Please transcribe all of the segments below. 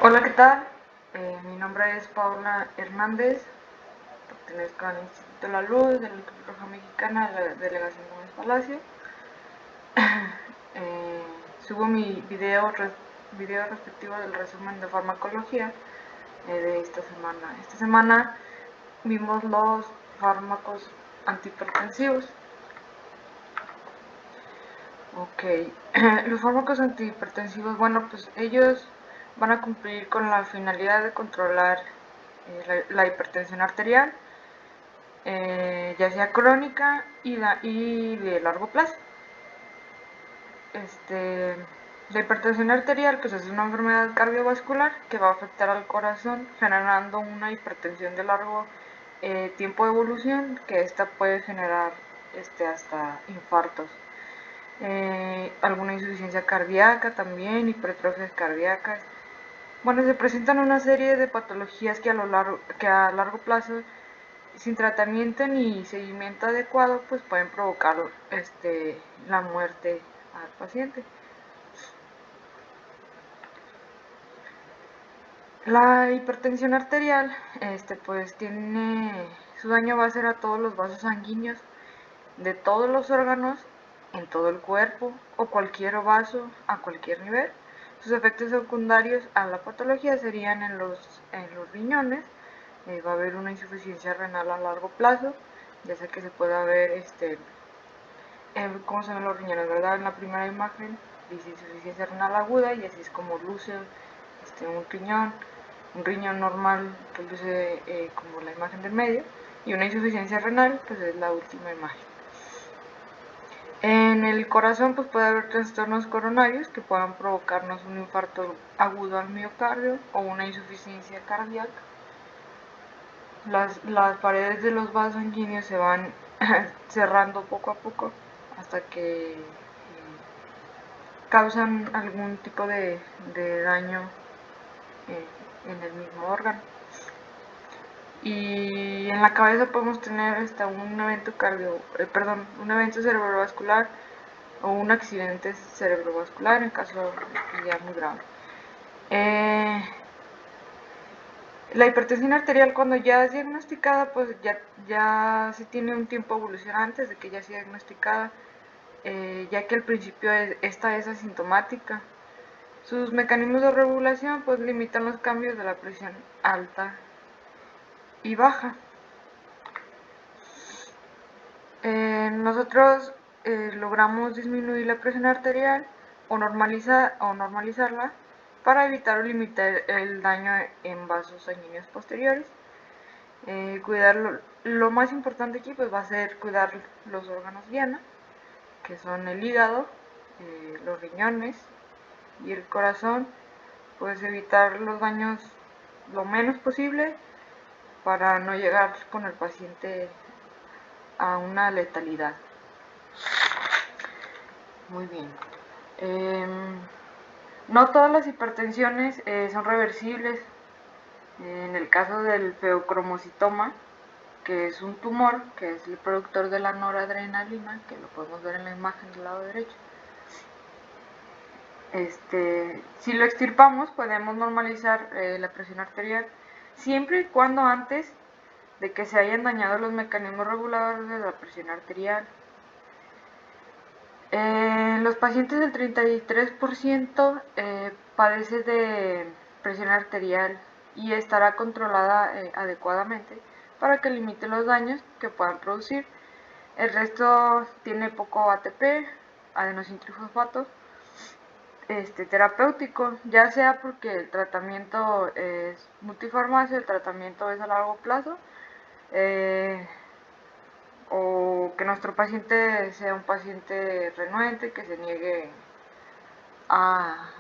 Hola, ¿qué tal? Mi nombre es Paula Hernández, pertenezco al Instituto de la Luz, de la Cruz Roja Mexicana, de la Delegación Gómez Palacio. Subo mi video respectivo del resumen de farmacología de esta semana. Esta semana vimos los fármacos antihipertensivos. Ok, los fármacos antihipertensivos, bueno, pues ellos van a cumplir con la finalidad de controlar la hipertensión arterial, ya sea crónica y de largo plazo. La hipertensión arterial pues es una enfermedad cardiovascular que va a afectar al corazón, generando una hipertensión de largo tiempo de evolución, que esta puede generar hasta infartos. Alguna insuficiencia cardíaca también, hipertrofias cardíacas. Bueno, se presentan una serie de patologías que a largo plazo, sin tratamiento ni seguimiento adecuado, pues pueden provocar la muerte al paciente. La hipertensión arterial, pues su daño va a ser a todos los vasos sanguíneos de todos los órganos en todo el cuerpo o cualquier vaso a cualquier nivel. Sus efectos secundarios a la patología serían en los riñones. Va a haber una insuficiencia renal a largo plazo, ya sea que se pueda ver cómo se ven los riñones, ¿verdad? En la primera imagen dice insuficiencia renal aguda y así es como luce un riñón normal que luce como la imagen del medio, y una insuficiencia renal pues es la última imagen. En el corazón pues puede haber trastornos coronarios que puedan provocarnos un infarto agudo al miocardio o una insuficiencia cardíaca. Las paredes de los vasos sanguíneos se van cerrando poco a poco hasta que causan algún tipo de daño en el mismo órgano. Y en la cabeza podemos tener un evento cerebrovascular o un accidente cerebrovascular en caso de ya muy grave. La hipertensión arterial, cuando ya es diagnosticada, pues ya se tiene un tiempo de evolución antes de que ya sea diagnosticada, ya que al principio esta es asintomática. Sus mecanismos de regulación pues limitan los cambios de la presión alta y baja. Nosotros logramos disminuir la presión arterial o normalizarla para evitar o limitar el daño en vasos sanguíneos posteriores. Lo más importante aquí pues va a ser cuidar los órganos diana, que son el hígado, los riñones y el corazón, pues evitar los daños lo menos posible para no llegar con el paciente a una letalidad. Muy bien. No todas las hipertensiones son reversibles. En el caso del feocromocitoma, que es un tumor, que es el productor de la noradrenalina, que lo podemos ver en la imagen del lado derecho. Si lo extirpamos, podemos normalizar la presión arterial, siempre y cuando antes de que se hayan dañado los mecanismos reguladores de la presión arterial. Los pacientes del 33% padece de presión arterial y estará controlada adecuadamente para que limite los daños que puedan producir. El resto tiene poco ATP, adenosintrifosfato, terapéutico, ya sea porque el tratamiento es multifarmacia, el tratamiento es a largo plazo, o que nuestro paciente sea un paciente renuente, que se niegue a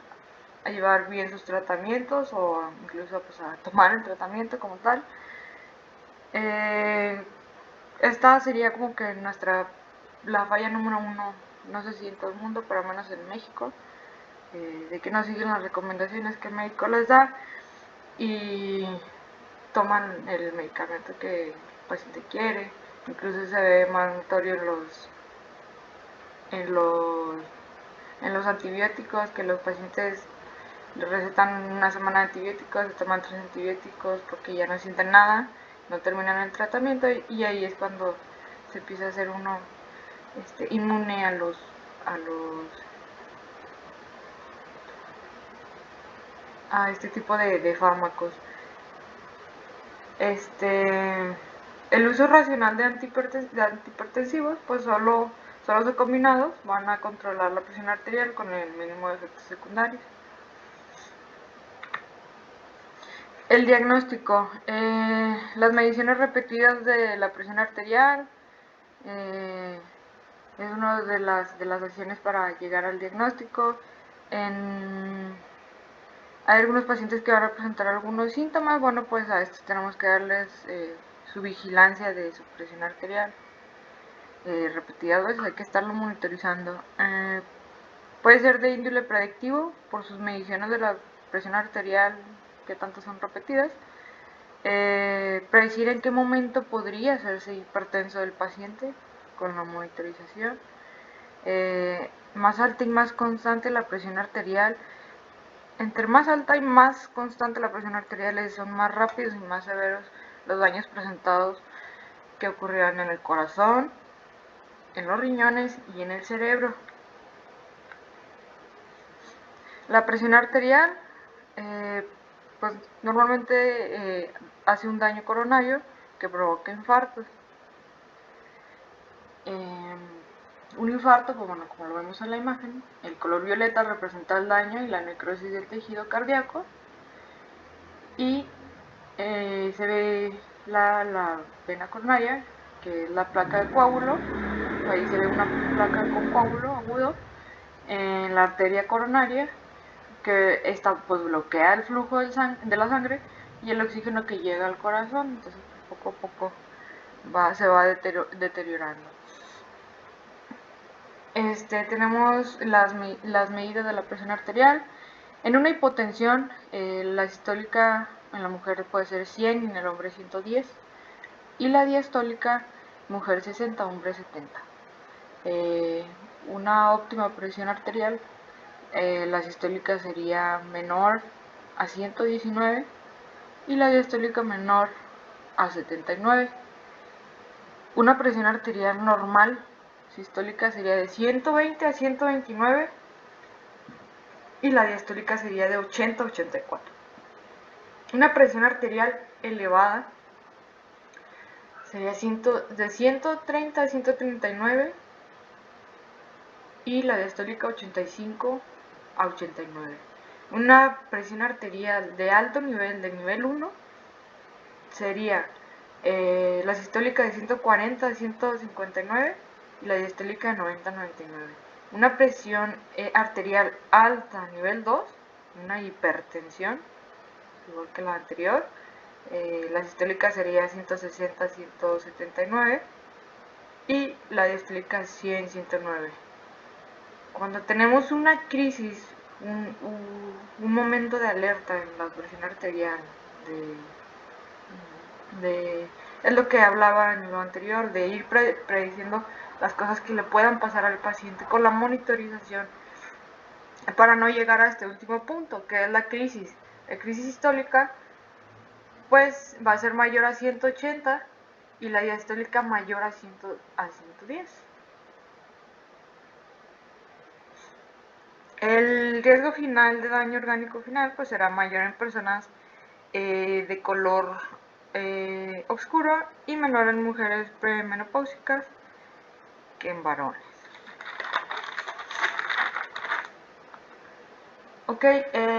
llevar bien sus tratamientos o incluso pues, a tomar el tratamiento como tal. Esta sería como que la falla número 1, no sé si en todo el mundo, pero al menos en México, de que no siguen las recomendaciones que el médico les da y toman el medicamento que el paciente quiere. Incluso se ve más notorio en los antibióticos, que los pacientes Le recetan una semana de antibióticos, se toman 3 antibióticos porque ya no sienten nada, no terminan el tratamiento y ahí es cuando se empieza a hacer uno inmune a este tipo de fármacos. El uso racional de antihipertensivos, pues solo los combinados van a controlar la presión arterial con el mínimo de efectos secundarios. El diagnóstico. Las mediciones repetidas de la presión arterial es una de las acciones para llegar al diagnóstico. Hay algunos pacientes que van a presentar algunos síntomas, bueno, pues a estos tenemos que darles su vigilancia de su presión arterial repetidas veces, hay que estarlo monitorizando. Puede ser de índole predictivo por sus mediciones de la presión arterial, que tanto son repetidas. Predecir en qué momento podría hacerse hipertenso del paciente con la monitorización. Más alta y más constante la presión arterial. Entre más alta y más constante la presión arterial, son más rápidos y más severos los daños presentados que ocurrirán en el corazón, en los riñones y en el cerebro. La presión arterial pues normalmente hace un daño coronario que provoca infartos. Un infarto, pues bueno, como lo vemos en la imagen, el color violeta representa el daño y la necrosis del tejido cardíaco y se ve la vena coronaria, que es la placa de coágulo. Ahí se ve una placa con coágulo agudo en la arteria coronaria, que esta pues bloquea el flujo de la sangre y el oxígeno que llega al corazón, entonces poco a poco se va deteriorando. Tenemos las medidas de la presión arterial. En una hipotensión, la sistólica en la mujer puede ser 100 y en el hombre 110, y la diastólica, mujer 60, hombre 70. Una óptima presión arterial, la sistólica sería menor a 119 y la diastólica menor a 79. Una presión arterial normal sistólica sería de 120 a 129 y la diastólica sería de 80 a 84. Una presión arterial elevada sería de 130 a 139 y la diastólica 85 a 89. Una presión arterial de alto nivel, de nivel 1, sería la sistólica de 140 a 159 y la diastólica de 90 a 99. Una presión arterial alta, nivel 2, una hipertensión, igual que la anterior, la sistólica sería 160 a 179 y la diastólica 100 a 109. Cuando tenemos una crisis, un momento de alerta en la presión arterial, es lo que hablaba en lo anterior, de ir prediciendo las cosas que le puedan pasar al paciente con la monitorización para no llegar a este último punto, que es la crisis. La crisis sistólica pues va a ser mayor a 180 y la diastólica mayor a 110. El riesgo final de daño orgánico final pues será mayor en personas de color oscuro y menor en mujeres premenopáusicas que en varones. Ok,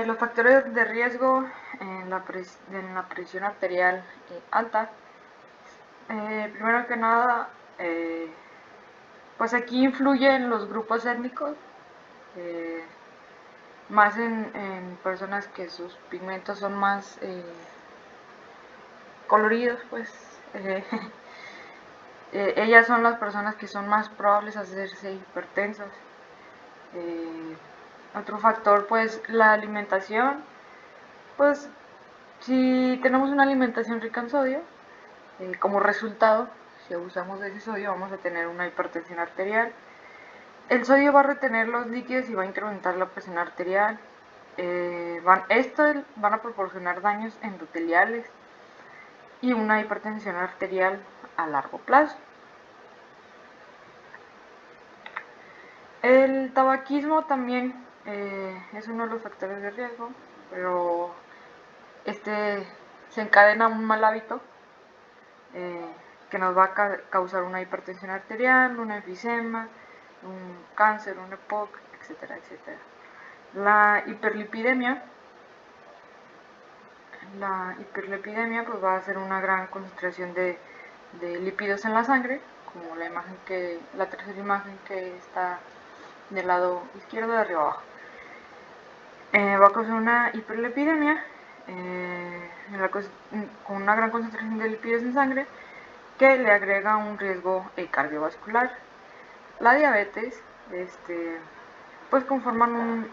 los factores de riesgo en la presión arterial alta. Primero que nada, pues aquí influyen los grupos étnicos, más en personas que sus pigmentos son más coloridos, pues ellas son las personas que son más probables a hacerse hipertensas. Otro factor, pues la alimentación, pues si tenemos una alimentación rica en sodio, como resultado, si abusamos de ese sodio vamos a tener una hipertensión arterial. El sodio va a retener los líquidos y va a incrementar la presión arterial. estos van a proporcionar daños endoteliales y una hipertensión arterial a largo plazo. El tabaquismo también es uno de los factores de riesgo, pero este se encadena un mal hábito que nos va a causar una hipertensión arterial, un enfisema, un cáncer, un EPOC, etcétera, etcétera. La hiperlipidemia pues va a ser una gran concentración de lípidos en la sangre, como la tercera imagen que está del lado izquierdo de arriba abajo. Va a causar una hiperlipidemia con una gran concentración de lípidos en sangre que le agrega un riesgo cardiovascular. La diabetes pues conforman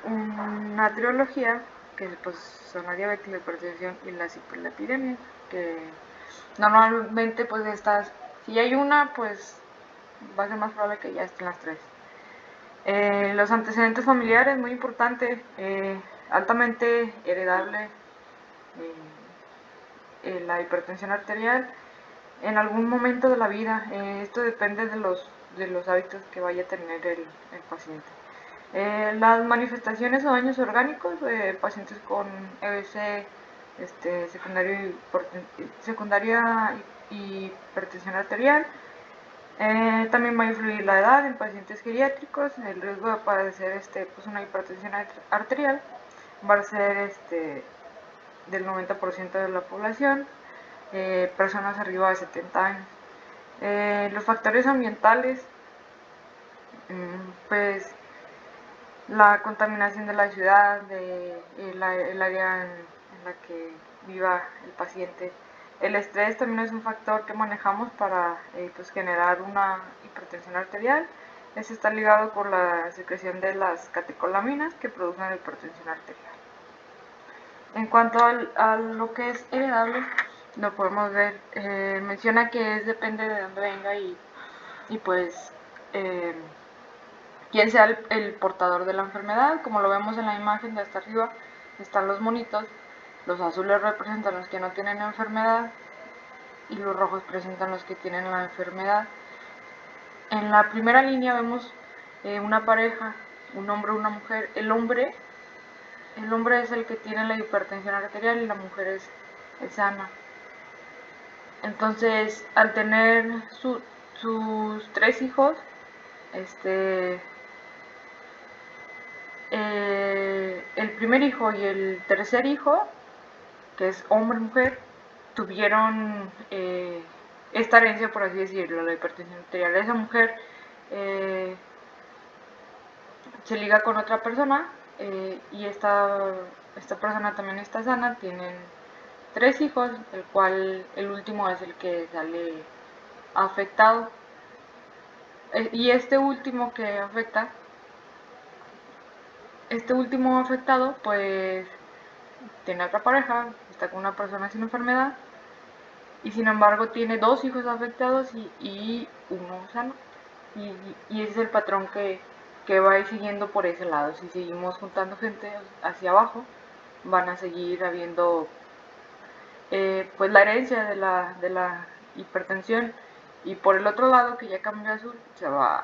una trilogía que pues son la diabetes, la hipertensión y las hiperlipidemias, que normalmente pues si hay una, pues va a ser más probable que ya estén las tres. Los antecedentes familiares, muy importante, altamente heredable, la hipertensión arterial en algún momento de la vida. Esto depende de los hábitos que vaya a tener el paciente. Las manifestaciones o daños orgánicos, pacientes con EBC secundaria y hipertensión arterial. También va a influir la edad en pacientes geriátricos, el riesgo de padecer pues una hipertensión arterial va a ser del 90% de la población, personas arriba de 70 años. Los factores ambientales, pues la contaminación de la ciudad, el área en la que viva el paciente. El estrés también es un factor que manejamos para pues generar una hipertensión arterial. Este está ligado con la secreción de las catecolaminas que producen la hipertensión arterial. En cuanto a lo que es heredable, lo podemos ver, menciona que depende de dónde venga y pues quién sea el portador de la enfermedad. Como lo vemos en la imagen de hasta arriba, están los monitos. Los azules representan los que no tienen enfermedad y los rojos presentan los que tienen la enfermedad. En la primera línea vemos una pareja, un hombre y una mujer. El hombre es el que tiene la hipertensión arterial y la mujer es sana. Entonces, al tener sus 3 hijos, el primer hijo y el tercer hijo, que es hombre-mujer, tuvieron esta herencia, por así decirlo, la hipertensión arterial. Esa mujer se liga con otra persona y esta persona también está sana, tienen 3 hijos, el cual el último es el que sale afectado. Y este último afectado, pues tiene otra pareja, está con una persona sin enfermedad y sin embargo tiene 2 hijos afectados y uno sano. Y ese es el patrón que va a ir siguiendo por ese lado. Si seguimos juntando gente hacia abajo, van a seguir habiendo pues la herencia de la hipertensión, y por el otro lado, que ya cambió a azul,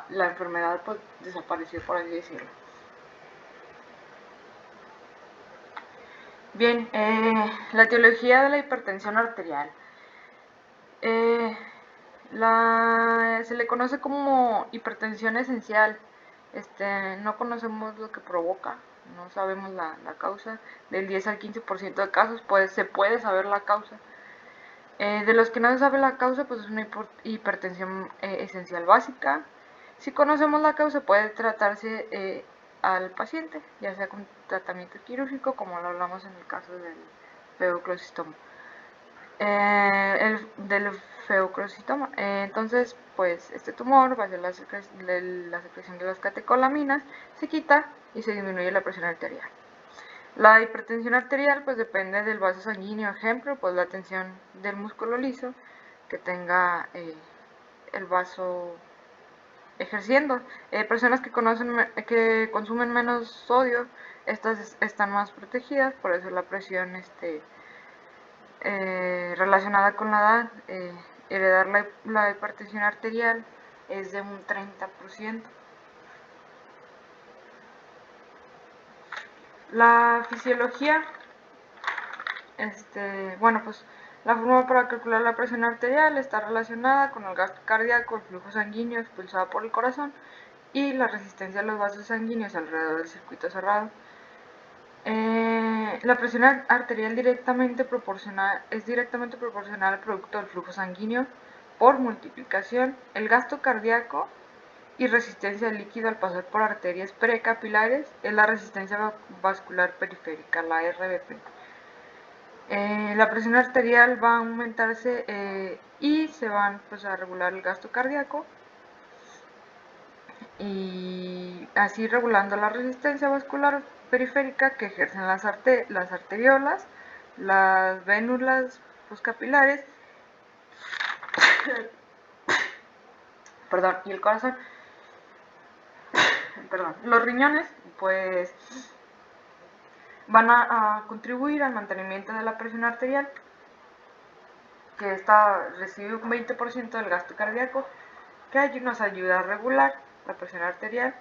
la enfermedad pues desapareció, por así decirlo. Bien, la etiología de la hipertensión arterial. Se le conoce como hipertensión esencial. No conocemos lo que provoca, no sabemos la causa. Del 10 al 15% de casos se puede saber la causa. De los que no se sabe la causa, pues es una hipertensión esencial básica. Si conocemos la causa, puede tratarse al paciente, ya sea con tratamiento quirúrgico, como lo hablamos en el caso del feboclocistoma. Del feboclocistoma. Entonces, pues este tumor va a ser la secreción de las catecolaminas, se quita y se disminuye la presión arterial. La hipertensión arterial pues depende del vaso sanguíneo, ejemplo, pues la tensión del músculo liso que tenga el vaso ejerciendo. Personas que consumen menos sodio, estas están más protegidas, por eso la presión relacionada con la edad, heredar la hipertensión arterial es de un 30%. La fisiología, bueno, pues la forma para calcular la presión arterial está relacionada con el gasto cardíaco, el flujo sanguíneo expulsado por el corazón y la resistencia a los vasos sanguíneos alrededor del circuito cerrado. La presión arterial es directamente proporcional al producto del flujo sanguíneo por multiplicación, el gasto cardíaco y resistencia al líquido al pasar por arterias precapilares es la resistencia vascular periférica, la RVP. La presión arterial va a aumentarse y se van pues, a regular el gasto cardíaco y así regulando la resistencia vascular periférica que ejercen las arteriolas, las vénulas postcapilares perdón, y el corazón. Perdón. Los riñones pues van a contribuir al mantenimiento de la presión arterial, que recibe un 20% del gasto cardíaco, que nos ayuda a regular la presión arterial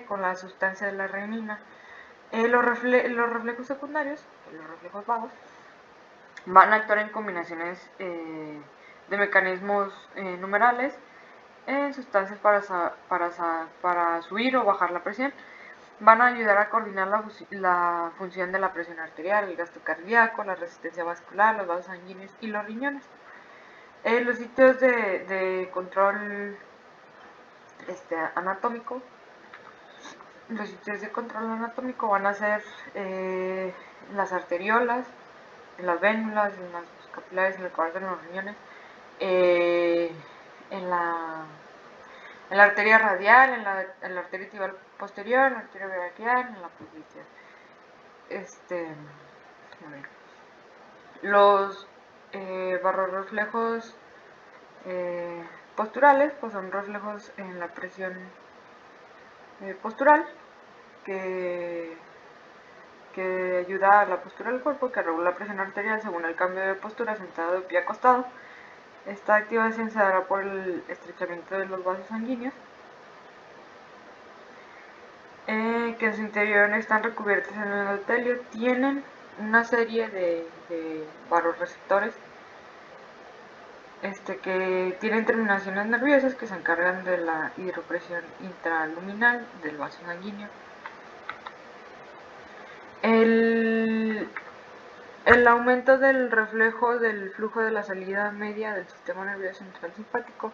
con la sustancia de la renina. Los reflejos secundarios, los reflejos vagos, van a actuar en combinaciones de mecanismos numerales en sustancias para subir o bajar la presión. Van a ayudar a coordinar la función de la presión arterial, el gasto cardíaco, la resistencia vascular, los vasos sanguíneos y los riñones. Los sitios de control anatómico. Los sitios de control anatómico van a ser las arteriolas, en las vénulas, en las capilares, en el corazón, en los riñones, en la arteria radial, en la arteria tibial posterior, en la arteria braquial, en la popliteal. Los barrorreflejos posturales pues son reflejos en la presión postural que ayuda a la postura del cuerpo, que regula la presión arterial según el cambio de postura sentado de pie acostado. Esta activación se dará por el estrechamiento de los vasos sanguíneos que en su interior están recubiertos en el endotelio. Tienen una serie de vasoreceptores que tienen terminaciones nerviosas que se encargan de la hidropresión intraluminal del vaso sanguíneo. El aumento del reflejo del flujo de la salida media del sistema nervioso central simpático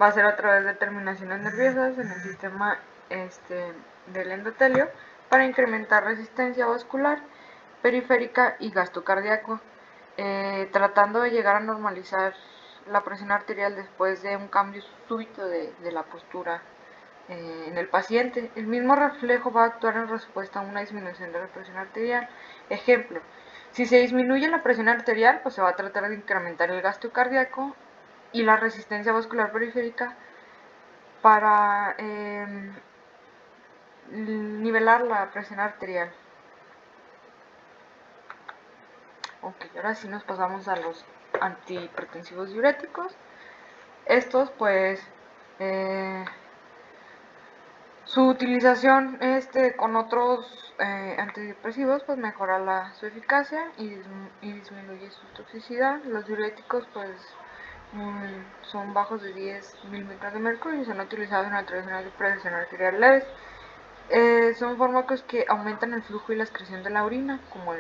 va a ser a través de terminaciones nerviosas en el sistema del endotelio para incrementar resistencia vascular periférica y gasto cardíaco, tratando de llegar a normalizar la presión arterial después de un cambio súbito de la postura en el paciente. El mismo reflejo va a actuar en respuesta a una disminución de la presión arterial. Ejemplo, si se disminuye la presión arterial, pues se va a tratar de incrementar el gasto cardíaco y la resistencia vascular periférica para nivelar la presión arterial. Ok, ahora sí nos pasamos a los antihipertensivos diuréticos. Estos pues su utilización con otros antidepresivos pues mejora su eficacia y disminuye su toxicidad. Los diuréticos pues son bajos de 10 mililitros de mercurio y son utilizados en alteraciones de presión arterial leves. Son fármacos que aumentan el flujo y la excreción de la orina, como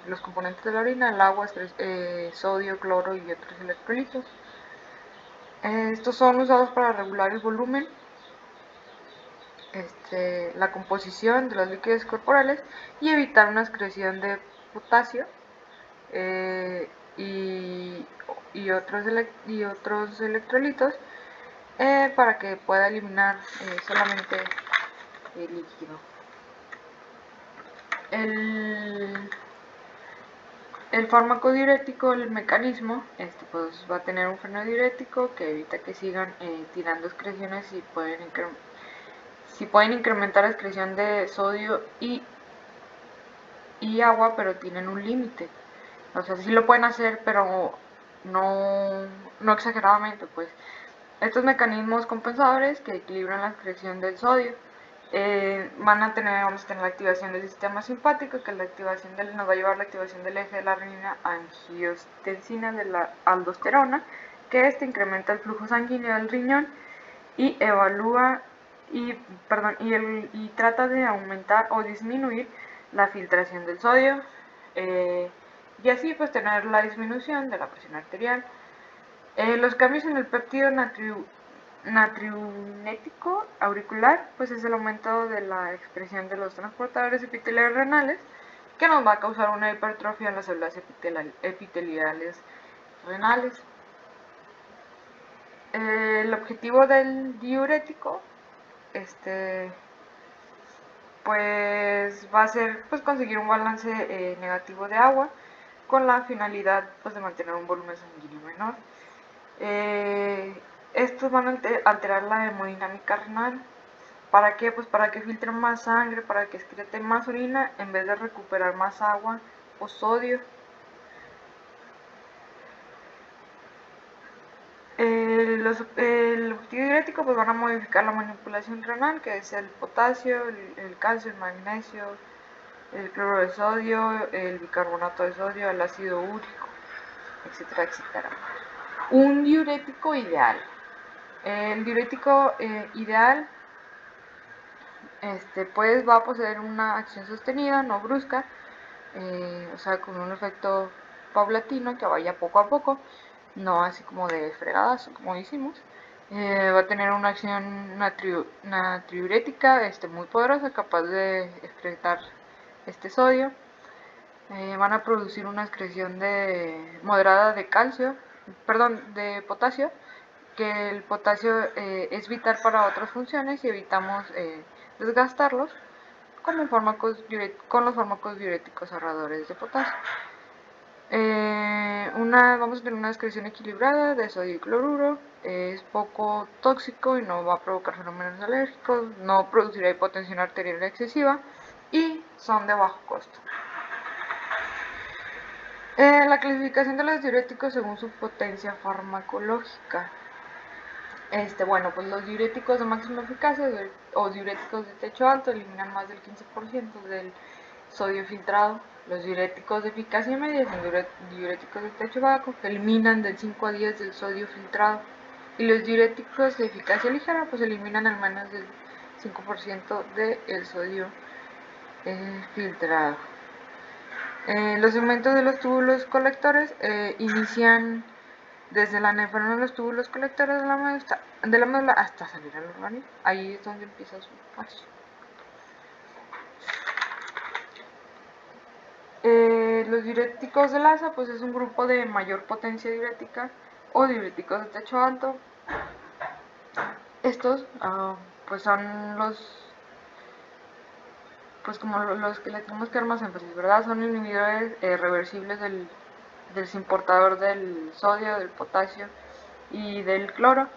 los componentes de la orina, el agua, sodio, cloro y otros electrolitos. Estos son usados para regular el volumen, la composición de los líquidos corporales y evitar una excreción de potasio y otros electrolitos para que pueda eliminar solamente el líquido. El fármaco diurético, el mecanismo, pues va a tener un freno diurético que evita que sigan tirando excreciones y pueden sí pueden incrementar la excreción de sodio y agua, pero tienen un límite. O sea, sí lo pueden hacer, pero no exageradamente, pues. Estos mecanismos compensadores que equilibran la excreción del sodio vamos a tener la activación del sistema simpático, que nos va a llevar a la activación del eje de la renina-angiotensina de la aldosterona, que incrementa el flujo sanguíneo del riñón y trata de aumentar o disminuir la filtración del sodio, y así pues tener la disminución de la presión arterial. Los cambios en el péptido natriurético auricular, pues es el aumento de la expresión de los transportadores epiteliales renales, que nos va a causar una hipertrofia en las células epiteliales renales. El objetivo del diurético pues va a ser pues conseguir un balance negativo de agua con la finalidad pues de mantener un volumen sanguíneo menor. Estos van a alterar la hemodinámica renal. ¿Para qué? Pues para que filtren más sangre, para que excreten más orina en vez de recuperar más agua o sodio. El objetivo diurético pues van a modificar la manipulación renal, que es el potasio, el calcio, el magnesio, el cloruro de sodio, el bicarbonato de sodio, el ácido úrico, etcétera, etcétera. Un diurético ideal. El diurético ideal pues va a poseer una acción sostenida, no brusca, o sea, con un efecto paulatino que vaya poco a poco, no así como de fregadas, como hicimos. Va a tener una acción natriurética muy poderosa, capaz de excretar sodio. Van a producir una excreción moderada de de potasio, que el potasio es vital para otras funciones y evitamos desgastarlos con los fármacos diuréticos ahorradores de potasio. Vamos a tener una excreción equilibrada de sodio y cloruro, es poco tóxico y no va a provocar fenómenos alérgicos, no producirá hipotensión arterial excesiva y son de bajo costo. La clasificación de los diuréticos según su potencia farmacológica. Bueno, pues los diuréticos de máxima eficacia o diuréticos de techo alto eliminan más del 15% del sodio filtrado. Los diuréticos de eficacia media son diuréticos de techo bajo, que eliminan del 5 a 10 del sodio filtrado. Y los diuréticos de eficacia ligera, pues eliminan al menos del 5% del sodio filtrado. Los segmentos de los túbulos colectores inician desde la nefrona de los túbulos colectores de la médula hasta salir al organismo. Ahí es donde empieza su paso. Los diuréticos de Lassa pues es un grupo de mayor potencia diurética o diuréticos de techo alto. Estos pues son como los que le tenemos que dar más énfasis, ¿verdad? Son inhibidores reversibles del desimportador del sodio, del potasio y del cloro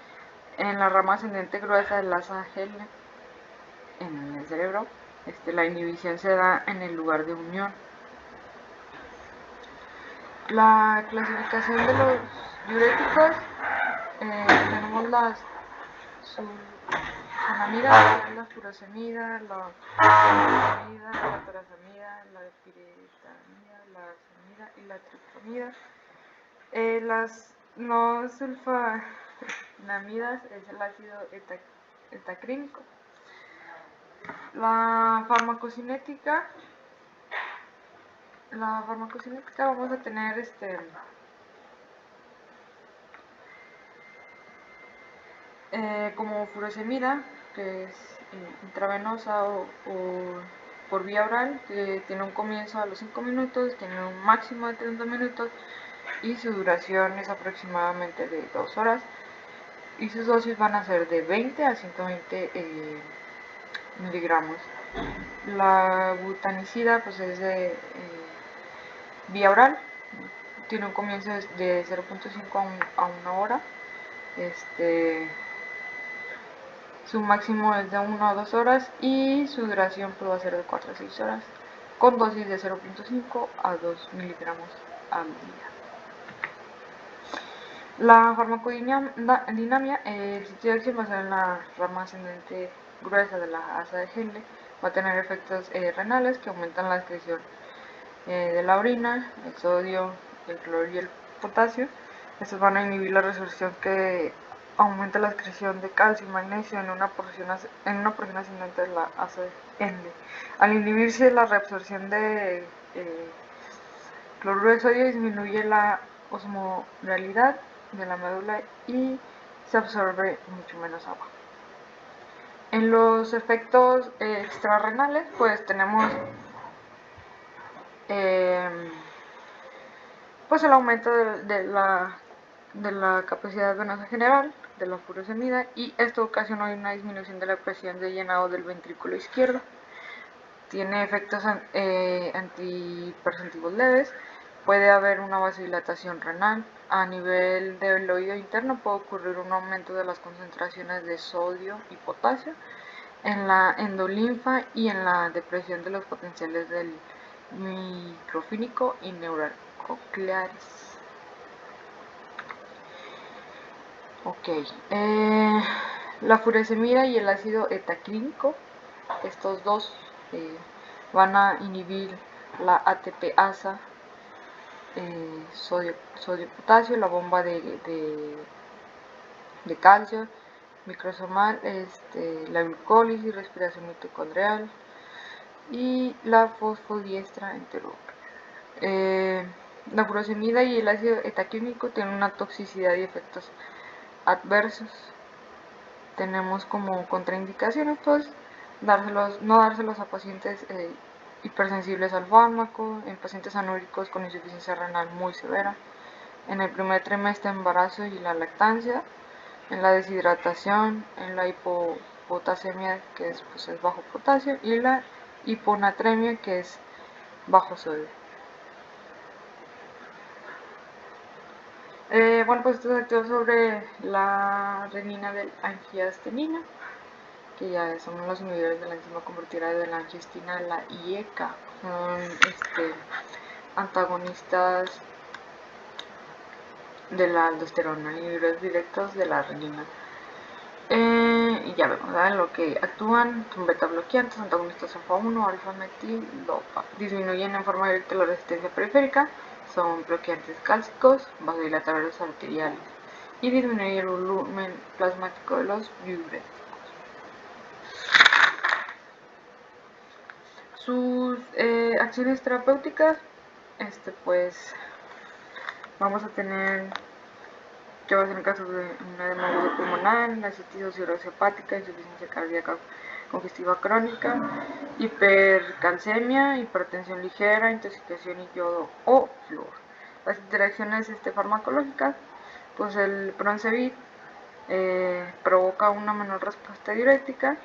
en la rama ascendente gruesa del Lassa-Gel en el cerebro. La inhibición se da en el lugar de unión. La clasificación de los diuréticos, tenemos la sulfonamida, la furosemida, la furosemida, la torasamida, la piretamida, la arsamida y la triptamida. Las no sulfonamidas es el ácido etacrínico. La farmacocinética vamos a tener como furosemida, que es intravenosa o por vía oral, que tiene un comienzo a los 5 minutos, tiene un máximo de 30 minutos y su duración es aproximadamente de 2 horas y sus dosis van a ser de 20 a 120 miligramos. La butanicida pues es de vía oral, tiene un comienzo de 0.5 a 1 hora. Su máximo es de 1 a 2 horas y su duración va a ser de 4 a 6 horas, con dosis de 0.5 a 2 miligramos al día. La farmacodinamia, el sitio de acción basado en la rama ascendente gruesa de la asa de Henle, va a tener efectos renales que aumentan la excreción de la orina, el sodio, el cloro y el potasio. Estos van a inhibir la resorción que aumenta la excreción de calcio y magnesio en una porción ascendente de la asa de Henle. Al inhibirse la reabsorción de cloruro de sodio, disminuye la osmolaridad de la médula y se absorbe mucho menos agua. En los efectos extrarrenales, pues tenemos pues el aumento de la capacidad venosa general, de la furosemida, y esto ocasiona una disminución de la presión de llenado del ventrículo izquierdo. Tiene efectos antihipertensivos leves. Puede haber una vasodilatación renal. A nivel del oído interno puede ocurrir un aumento de las concentraciones de sodio y potasio en la endolinfa y en la depresión de los potenciales del microfínico y neurococleares. La furosemida y el ácido etaquínico, estos dos van a inhibir la ATPasa, sodio-potasio, la bomba de calcio microsomal, la glucólisis, respiración mitocondrial y la fosfodiestra enterógena. La furosemida y el ácido etaquínico tienen una toxicidad y efectos adversos. Tenemos como contraindicaciones, pues, no dárselos a pacientes hipersensibles al fármaco, en pacientes anúricos con insuficiencia renal muy severa, en el primer trimestre de embarazo y la lactancia, en la deshidratación, en la hipopotasemia, que es bajo potasio, y la hiponatremia, que es bajo sodio. Bueno, pues esto se actúa sobre la renina del angiastenina, que ya son los inhibidores de la enzima convertidora de la angiostina a la IECA. Son antagonistas de la aldosterona, inhibidores directos de la renina. Y ya vemos, ¿verdad? Lo que actúan son beta bloqueantes, antagonistas alfa 1, alfa metil, dopa. Disminuyen en forma directa la resistencia periférica, son bloqueantes cálcicos, vasodilatadores arteriales y disminuyen el volumen plasmático de los diuréticos. Sus acciones terapéuticas, pues vamos a tener que va a ser en casos de un edema agudo pulmonar, la cirrosis hepática, insuficiencia cardíaca congestiva crónica, hipercalcemia, hipertensión ligera, intoxicación y yodo o flúor. Las interacciones farmacológicas, pues el Broncevit provoca una menor respuesta diurética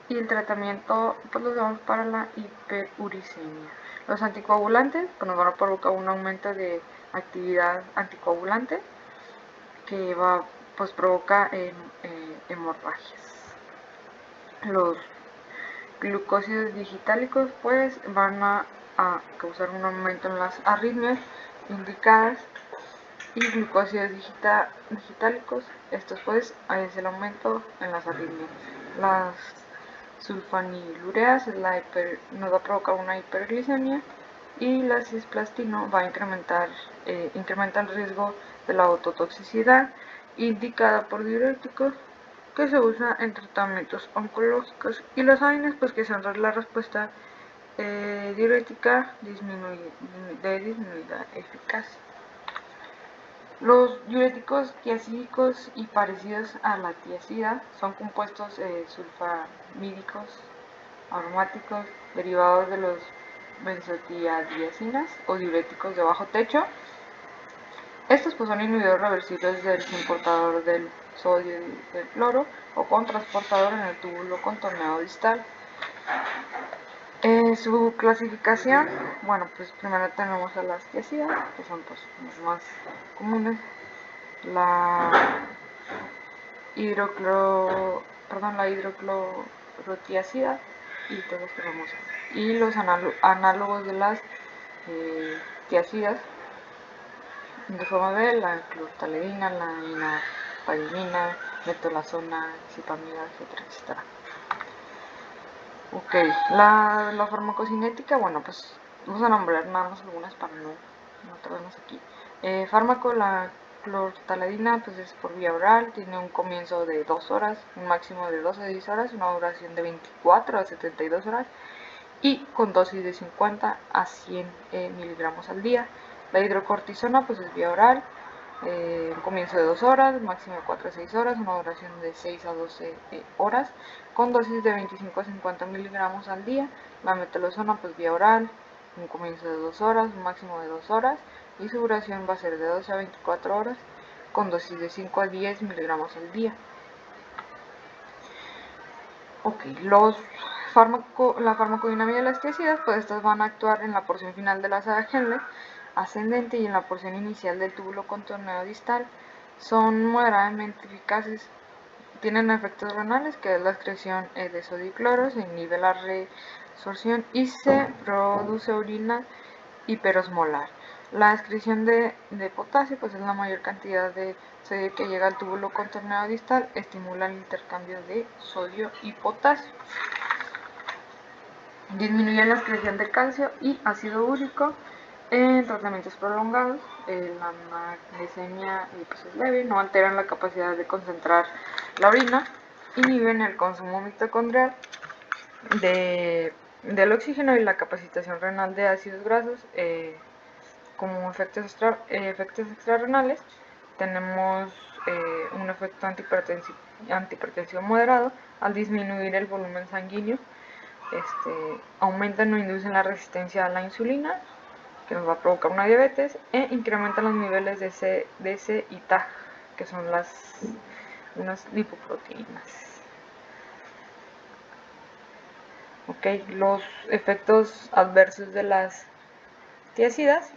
y el tratamiento pues lo damos para la hiperuricemia. Los anticoagulantes pues nos van a provocar un aumento de actividad anticoagulante que pues provoca hemorragias. Los glucósidos digitálicos pues van a causar un aumento en las arritmias indicadas, y glucósidos digitálicos, estos pues es el aumento en las arritmias. Las sulfanilureas nos va a provocar una hiperglicemia, y la cisplastino va a incrementar el riesgo de la ototoxicidad indicada por diuréticos, que se usa en tratamientos oncológicos, y los AINES pues que son la respuesta diurética disminuida eficacia. Los diuréticos tiacídicos y parecidos a la tiacida son compuestos sulfamídicos aromáticos derivados de los benzodiazinas o diuréticos de bajo techo. Estos pues son inhibidores reversibles del transportador del sodio y del cloro, o con transportador en el túbulo contorneado distal. Su clasificación, bueno, pues primero tenemos a las tiacidas, que son pues los más comunes. La la hidroclorotiazida y todos tenemos. Y los análogos de las tiazidas de forma B, la clortaledina, la inaparidina, metolazona, cipamida, etcétera, etcétera. Ok, la farmacocinética, bueno, pues vamos a nombrar nada más algunas para no traernos aquí. Fármaco, la clortaledina, pues es por vía oral, tiene un comienzo de 2 horas, un máximo de 12 a 10 horas, una duración de 24 a 72 horas y con dosis de 50 a 100 miligramos al día. La hidrocortisona, pues es vía oral, un comienzo de 2 horas, máximo de 4 a 6 horas, una duración de 6 a 12 horas, con dosis de 25 a 50 miligramos al día. La metolazona, pues vía oral, un comienzo de 2 horas, un máximo de 2 horas, y su duración va a ser de 12 a 24 horas, con dosis de 5 a 10 miligramos al día. Ok, la farmacodinámica de las tiazidas, pues estas van a actuar en la porción final de la saga Henle ascendente y en la porción inicial del túbulo contorneo distal. Son moderadamente eficaces, tienen efectos renales, que es la excreción de sodio y cloro, se inhibe la resorción y se produce orina hiperosmolar. La excreción de potasio, pues es la mayor cantidad de sodio que llega al túbulo contorneo distal, estimula el intercambio de sodio y potasio. Disminuye la excreción de calcio y ácido úrico en tratamientos prolongados. La magnesemia pues es leve, no alteran la capacidad de concentrar la orina, inhiben el consumo mitocondrial del oxígeno y la capacitación renal de ácidos grasos. Como efectos extrarrenales tenemos un efecto antihipertensivo moderado al disminuir el volumen sanguíneo. Aumentan o inducen la resistencia a la insulina, que nos va a provocar una diabetes, e incrementan los niveles de C y TAG, que son unas lipoproteínas. Okay, los efectos adversos de las tiazidas.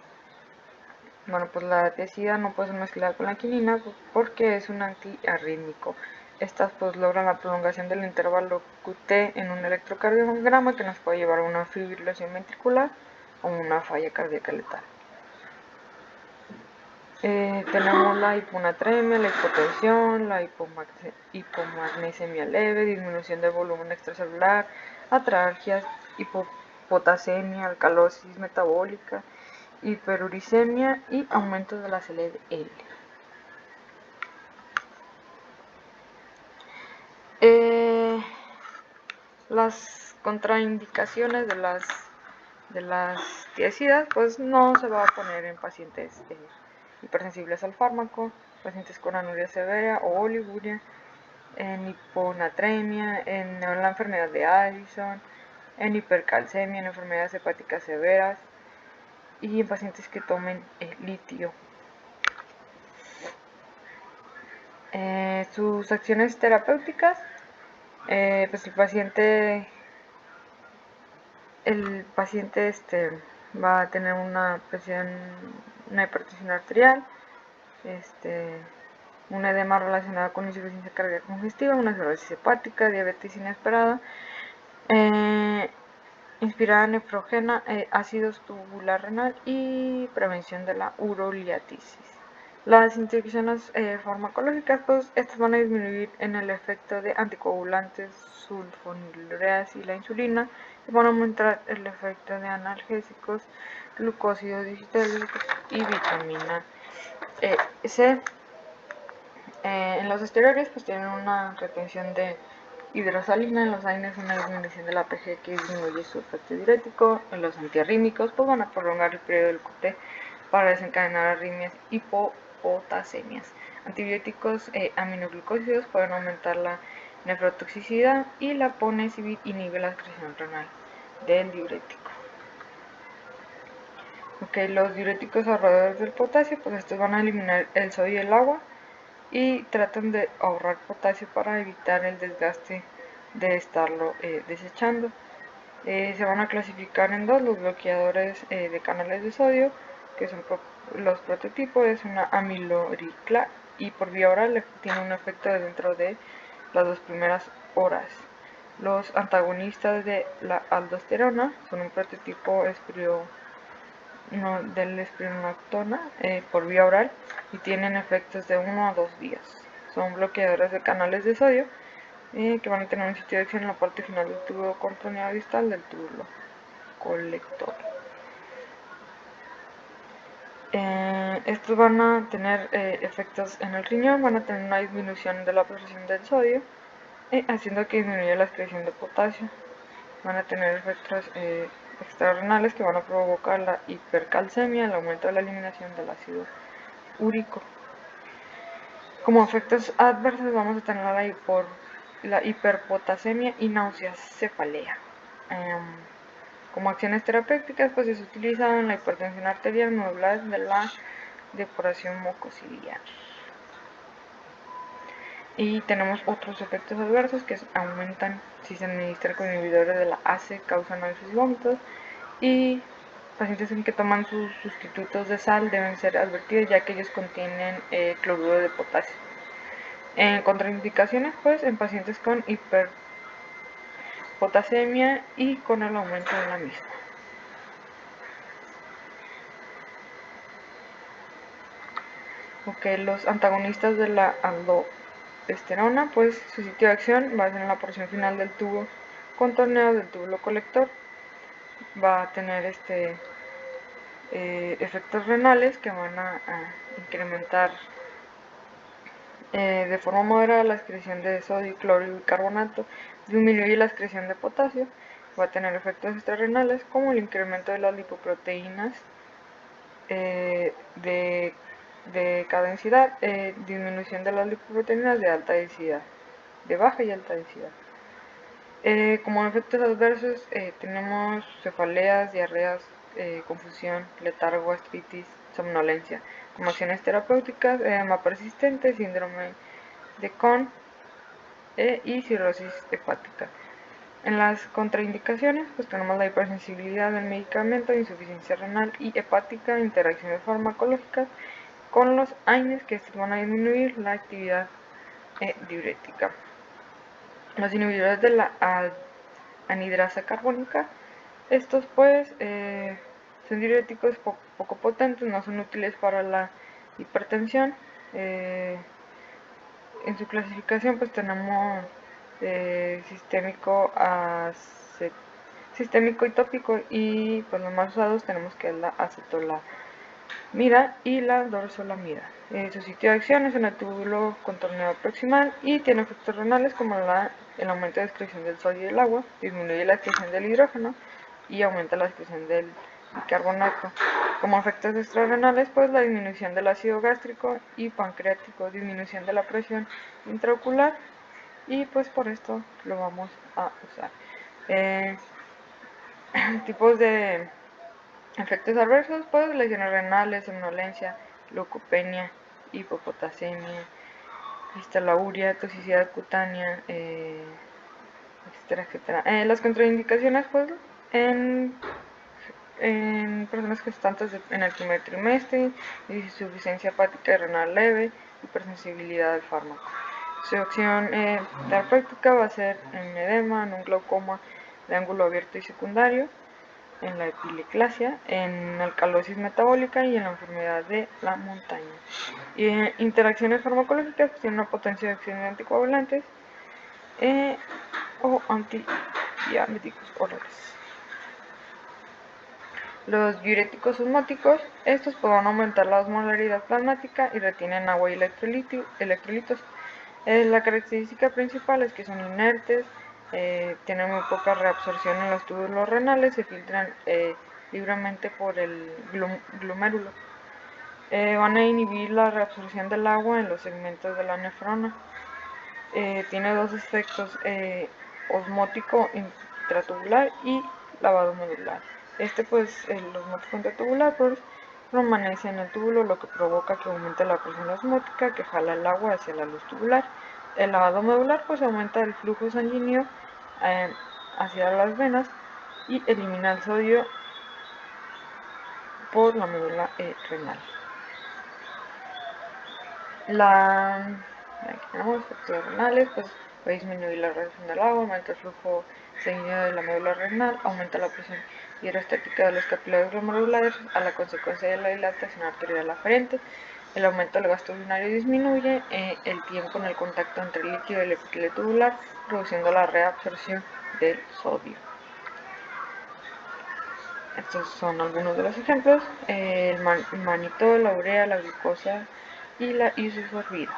Bueno, pues la tiazida no puede ser mezclada con la quinina porque es un antiarrítmico. Estas pues logran la prolongación del intervalo QT en un electrocardiograma que nos puede llevar a una fibrilación ventricular o una falla cardíaca letal. Tenemos la hiponatremia, la hipotensión, la hipomagnesemia leve, disminución del volumen extracelular, atralgias, hipopotasemia, alcalosis metabólica, hiperuricemia y aumento de la LDL. Las contraindicaciones de las tiazidas, pues no se va a poner en pacientes hipersensibles al fármaco, pacientes con anuria severa o oliguria, en hiponatremia, en la enfermedad de Addison, en hipercalcemia, en enfermedades hepáticas severas y en pacientes que tomen litio. Sus acciones terapéuticas, pues el paciente va a tener una hipertensión arterial, un edema relacionado con insuficiencia cardíaca congestiva, una cirrosis hepática, diabetes inesperada, inspirada nefrógena, ácidos tubular renal y prevención de la uroliatisis. Las interacciones farmacológicas, pues estas van a disminuir en el efecto de anticoagulantes, sulfonilureas y la insulina, y van a aumentar el efecto de analgésicos, glucósidos digitales y vitamina C. En los esteroides pues tienen una retención de hidrosalina, en los AINES una disminución del APG que disminuye su efecto diurético, en los antiarrítmicos pues van a prolongar el periodo del QT para desencadenar arritmias hipopotasemias. Antibióticos aminoglucósidos pueden aumentar la nefrotoxicidad y la ponesivir inhibe la excreción renal del diurético. Okay, los diuréticos ahorradores del potasio, pues estos van a eliminar el sodio y el agua y tratan de ahorrar potasio para evitar el desgaste de estarlo desechando. Se van a clasificar en dos: los bloqueadores de canales de sodio, que son los prototipos, es una amiloricla y por vía oral tiene un efecto dentro de las 2 primeras horas. Los antagonistas de la aldosterona son un prototipo del espironolactona por vía oral y tienen efectos de 1 a 2 días. Son bloqueadores de canales de sodio que van a tener un sitio de acción en la parte final del tubo contorneado distal del túbulo colector. Estos van a tener efectos en el riñón, van a tener una disminución de la absorción del sodio, haciendo que disminuya la excreción de potasio. Van a tener efectos extrarrenales que van a provocar la hipercalcemia, el aumento de la eliminación del ácido úrico. Como efectos adversos vamos a tener la hiperpotasemia y náuseas, cefalea. Como acciones terapéuticas, pues es utilizado en la hipertensión arterial nodular de la depuración mucociliar. Y tenemos otros efectos adversos que aumentan si se administra con inhibidores de la ACE, causan náuseas y vómitos. Y pacientes en que toman sus sustitutos de sal deben ser advertidos ya que ellos contienen cloruro de potasio. En contraindicaciones, pues en pacientes con hiperpotasemia y con el aumento de la misma. Los antagonistas de la aldosterona, pues su sitio de acción va a ser en la porción final del tubo contorneado del túbulo colector. Va a tener efectos renales que van a incrementar de forma moderada la excreción de sodio, cloro y bicarbonato, disminuye la excreción de potasio, va a tener efectos extrarrenales como el incremento de las lipoproteínas de cadensidad, disminución de las lipoproteínas de alta densidad, de baja y alta densidad. Como efectos adversos tenemos cefaleas, diarreas, confusión, letargo, gastritis, somnolencia. Como acciones terapéuticas, edema persistente, síndrome de Crohn y cirrosis hepática. En las contraindicaciones, pues tenemos la hipersensibilidad del medicamento, insuficiencia renal y hepática, interacciones farmacológicas con los AINES que estos van a disminuir la actividad diurética. Los inhibidores de la anhidrasa carbónica, estos pues son diuréticos poco potentes, no son útiles para la hipertensión. En su clasificación pues tenemos sistémico y tópico, y pues los más usados tenemos que es la acetolamida y la dorzolamida. Su sitio de acción es en el túbulo contorneado proximal y tiene efectos renales como el aumento de excreción del sodio y del agua, disminuye la excreción del hidrógeno y aumenta la excreción del bicarbonato. Como efectos extrarrenales, pues la disminución del ácido gástrico y pancreático, disminución de la presión intraocular, y pues por esto lo vamos a usar. Tipos de efectos adversos, pues lesiones renales, somnolencia, leucopenia, hipopotasemia, cristalauria, toxicidad cutánea, etcétera, etcétera. Las contraindicaciones, pues en personas gestantes en el primer trimestre, insuficiencia hepática y renal leve, hipersensibilidad al fármaco. Su acción terapéutica va a ser en edema, en un glaucoma de ángulo abierto y secundario, en la epileclasia, en alcalosis metabólica y en la enfermedad de la montaña. Interacciones farmacológicas tienen una potencia de acción de anticoagulantes o antidiabéticos orales. Los diuréticos osmóticos, estos pueden aumentar la osmolaridad plasmática y retienen agua y electrolitos. La característica principal es que son inertes, tienen muy poca reabsorción en los túbulos renales, se filtran libremente por el glomérulo. Van a inhibir la reabsorción del agua en los segmentos de la nefrona. Tiene dos efectos, osmótico intratubular y lavado medular. Pues el osmótico intratubular pues permanece en el túbulo, lo que provoca que aumente la presión osmótica que jala el agua hacia la luz tubular. El lavado medular pues aumenta el flujo sanguíneo hacia las venas y elimina el sodio por la médula renal. Aquí tenemos efectos renales, pues va a disminuir la reducción del agua, aumenta el flujo sanguíneo de la médula renal, aumenta la presión hidrostática de los capilares glomerulares a la consecuencia de la dilatación arterial aferente. El aumento del gasto urinario disminuye el tiempo en el contacto entre el líquido y el epitelio tubular, reduciendo la reabsorción del sodio. Estos son algunos de los ejemplos: el manitol, la urea, la glucosa y la isosorbida.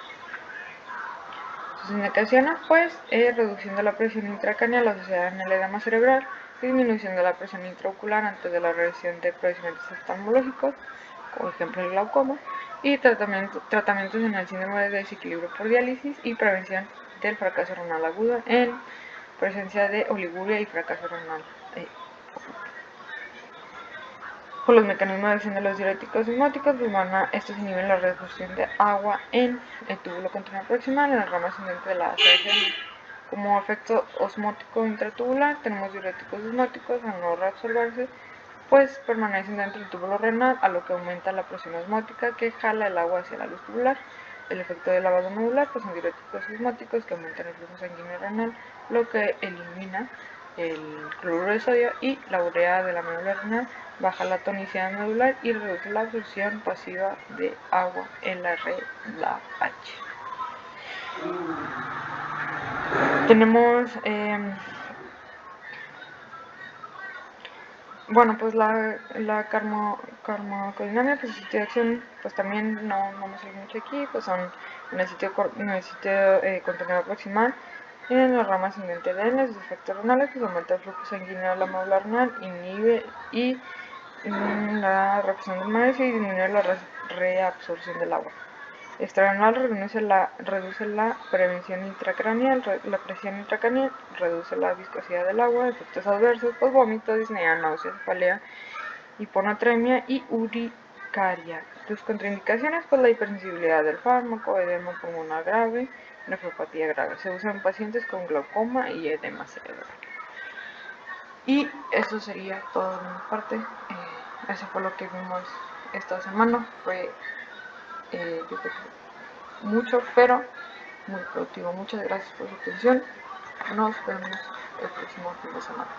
Sus indicaciones, pues, reducción de la presión intracraneal asociada en el edema cerebral, disminución de la presión intraocular antes de la regresión de procedimientos oftalmológicos, como ejemplo el glaucoma, y tratamientos en el síndrome de desequilibrio por diálisis y prevención del fracaso renal agudo en presencia de oliguria y fracaso renal por los mecanismos de acción de los diuréticos osmóticos, estos inhiben la reabsorción de agua en el túbulo contínuo proximal, en el ramo ascendente de la ACG. Como efecto osmótico intratubular, tenemos diuréticos osmóticos. Al no reabsorberse, pues permanecen dentro del túbulo renal, a lo que aumenta la presión osmótica que jala el agua hacia la luz tubular. El efecto del lavado medular, pues son diuréticos osmóticos que aumentan el flujo sanguíneo renal, lo que elimina el cloruro de sodio, y la urea de la médula renal baja la tonicidad medular y reduce la absorción pasiva de agua en la red H. Tenemos pues la carmocodinamia, pues el sitio de acción, pues también no me sale mucho aquí, pues son en el sitio contenedor proximal, en la rama ascendente de los efectos renales, pues aumenta el flujo sanguíneo de la médula renal, inhibe la reacción del magnesio y disminuye la reabsorción del agua. Extrarenal reduce la presión intracraneal, reduce la viscosidad del agua. Efectos adversos, pues vómito, disnea, náuseas, cefalea, hiponatremia y urticaria. Tus contraindicaciones, pues la hipersensibilidad del fármaco, edema pulmonar grave, nefropatía grave. Se usa en pacientes con glaucoma y edema cerebral. Y eso sería todo de mi parte. Eso fue lo que vimos esta semana. Fue yo creo que mucho, pero muy productivo. Muchas gracias por su atención. Nos vemos el próximo fin de semana.